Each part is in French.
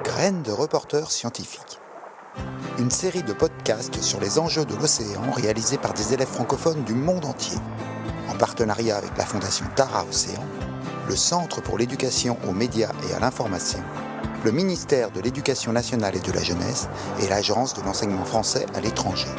Graines de reporters scientifiques. Une série de podcasts sur les enjeux de l'océan réalisés par des élèves francophones du monde entier, en partenariat avec la Fondation Tara Océan, le Centre pour l'éducation aux médias et à l'information, le ministère de l'Éducation nationale et de la jeunesse et l'Agence de l'enseignement français à l'étranger.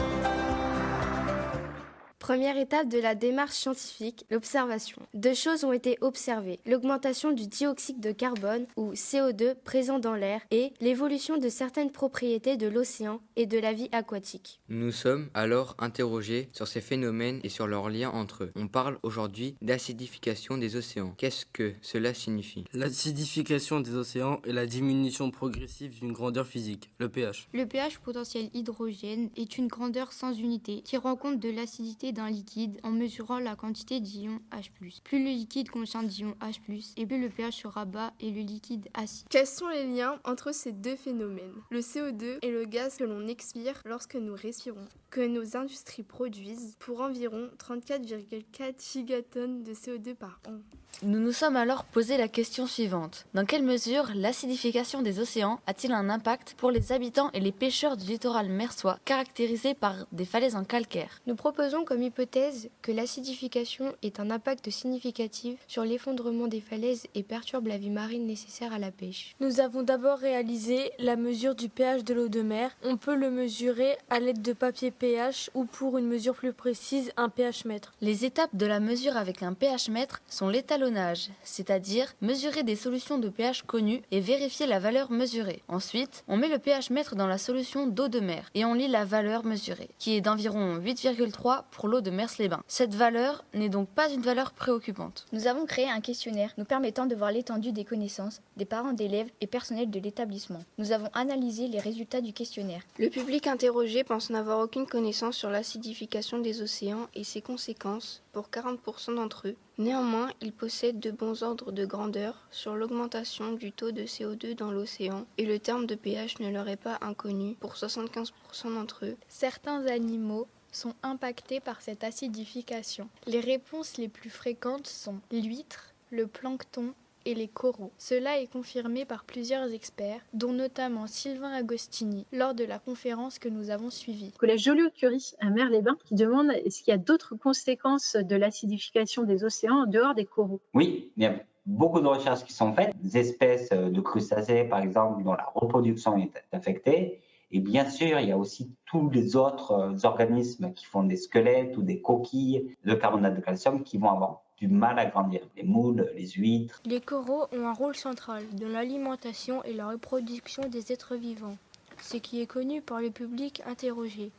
Première étape de la démarche scientifique, l'observation. Deux choses ont été observées, l'augmentation du dioxyde de carbone, ou CO2, présent dans l'air, et l'évolution de certaines propriétés de l'océan et de la vie aquatique. Nous nous sommes alors interrogés sur ces phénomènes et sur leurs liens entre eux. On parle aujourd'hui d'acidification des océans. Qu'est-ce que cela signifie ? L'acidification des océans est la diminution progressive d'une grandeur physique, le pH. Le pH potentiel hydrogène est une grandeur sans unité qui rend compte de l'acidité d'un liquide en mesurant la quantité d'ions H+. Plus le liquide contient d'ions H+, et plus le pH sera bas et le liquide acide. Quels sont les liens entre ces deux phénomènes ? Le CO2 est le gaz que l'on expire lorsque nous respirons, que nos industries produisent pour environ 34,4 gigatonnes de CO2 par an. Nous nous sommes alors posé la question suivante. Dans quelle mesure l'acidification des océans a-t-il un impact pour les habitants et les pêcheurs du littoral mersois caractérisé par des falaises en calcaire ? Nous proposons comme hypothèse que l'acidification ait un impact significatif sur l'effondrement des falaises et perturbe la vie marine nécessaire à la pêche. Nous avons d'abord réalisé la mesure du pH de l'eau de mer. On peut le mesurer à l'aide de papier pH ou pour une mesure plus précise, un pH mètre. Les étapes de la mesure avec un pH mètre sont l'étalonnage, c'est-à-dire mesurer des solutions de pH connues et vérifier la valeur mesurée. Ensuite, on met le pH mètre dans la solution d'eau de mer et on lit la valeur mesurée, qui est d'environ 8,3 pour l'eau de Mers-les-Bains. Cette valeur n'est donc pas une valeur préoccupante. Nous avons créé un questionnaire nous permettant de voir l'étendue des connaissances des parents d'élèves et personnels de l'établissement. Nous avons analysé les résultats du questionnaire. Le public interrogé pense n'avoir aucune connaissance sur l'acidification des océans et ses conséquences pour 40% d'entre eux. Néanmoins, ils possèdent de bons ordres de grandeur sur l'augmentation du taux de CO2 dans l'océan et le terme de pH ne leur est pas inconnu pour 75% d'entre eux. Certains animaux sont impactés par cette acidification. Les réponses les plus fréquentes sont l'huître, le plancton et les coraux. Cela est confirmé par plusieurs experts, dont notamment Sylvain Agostini, lors de la conférence que nous avons suivie. Collège Joliot-Curie à Mers-les-Bains qui demande est-ce qu'il y a d'autres conséquences de l'acidification des océans en dehors des coraux ? Oui, il y a beaucoup de recherches qui sont faites, des espèces de crustacés par exemple dont la reproduction est affectée. Et bien sûr, il y a aussi tous les autres organismes qui font des squelettes ou des coquilles de carbonate de calcium qui vont avoir du mal à grandir. Les moules, les huîtres. Les coraux ont un rôle central dans l'alimentation et la reproduction des êtres vivants, ce qui est connu par le public interrogé.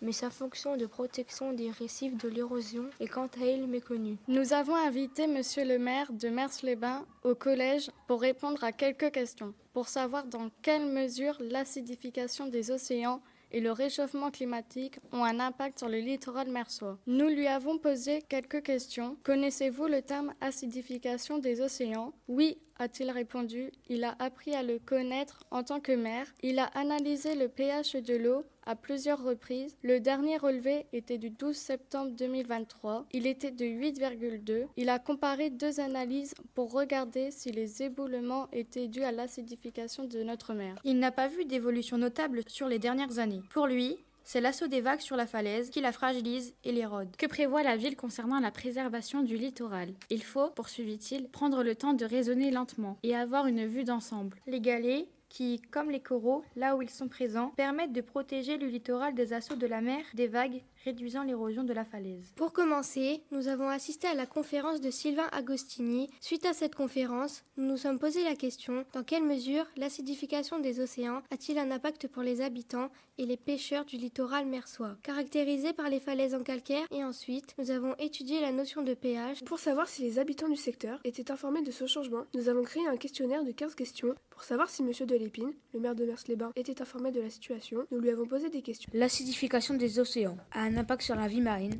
Mais sa fonction de protection des récifs de l'érosion est quant à elle méconnue. Nous avons invité Monsieur le maire de Mers-les-Bains au collège pour répondre à quelques questions, pour savoir dans quelle mesure l'acidification des océans et le réchauffement climatique ont un impact sur le littoral mersois. Nous lui avons posé quelques questions. Connaissez-vous le terme acidification des océans ? Oui, a-t-il répondu. Il a appris à le connaître en tant que maire. Il a analysé le pH de l'eau à plusieurs reprises. Le dernier relevé était du 12 septembre 2023. Il était de 8,2. Il a comparé deux analyses pour regarder si les éboulements étaient dus à l'acidification de notre mer. Il n'a pas vu d'évolution notable sur les dernières années. Pour lui, c'est l'assaut des vagues sur la falaise qui la fragilise et l'érode. Que prévoit la ville concernant la préservation du littoral ? Il faut, poursuivit-il, prendre le temps de raisonner lentement et avoir une vue d'ensemble. Les galets, qui, comme les coraux, là où ils sont présents, permettent de protéger le littoral des assauts de la mer, des vagues, réduisant l'érosion de la falaise. Pour commencer, nous avons assisté à la conférence de Sylvain Agostini. Suite à cette conférence, nous nous sommes posé la question dans quelle mesure l'acidification des océans a-t-il un impact pour les habitants et les pêcheurs du littoral mersois, caractérisé par les falaises en calcaire, et ensuite, nous avons étudié la notion de pH. Pour savoir si les habitants du secteur étaient informés de ce changement, nous avons créé un questionnaire de 15 questions. Pour savoir si Monsieur Delépine, le maire de Mers-les-Bains, était informé de la situation, nous lui avons posé des questions. L'acidification des océans a un impact sur la vie marine,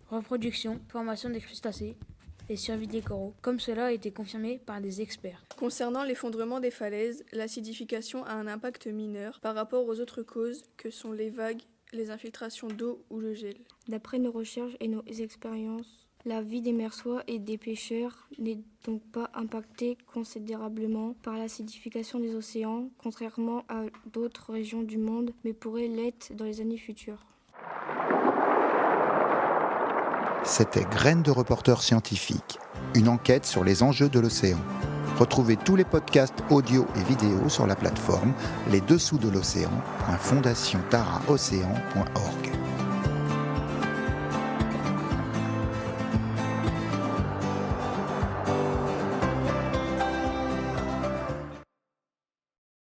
reproduction, formation des crustacés et survie des coraux, comme cela a été confirmé par des experts. Concernant l'effondrement des falaises, l'acidification a un impact mineur par rapport aux autres causes que sont les vagues, les infiltrations d'eau ou le gel. D'après nos recherches et nos expériences, La vie des mersois et des pêcheurs n'est donc pas impactée considérablement par l'acidification des océans, contrairement à d'autres régions du monde, mais pourrait l'être dans les années futures. C'était Graines de reporter scientifique, une enquête sur les enjeux de l'océan. Retrouvez tous les podcasts audio et vidéo sur la plateforme lesdessous de l'océan.fondationtaraocéan.org.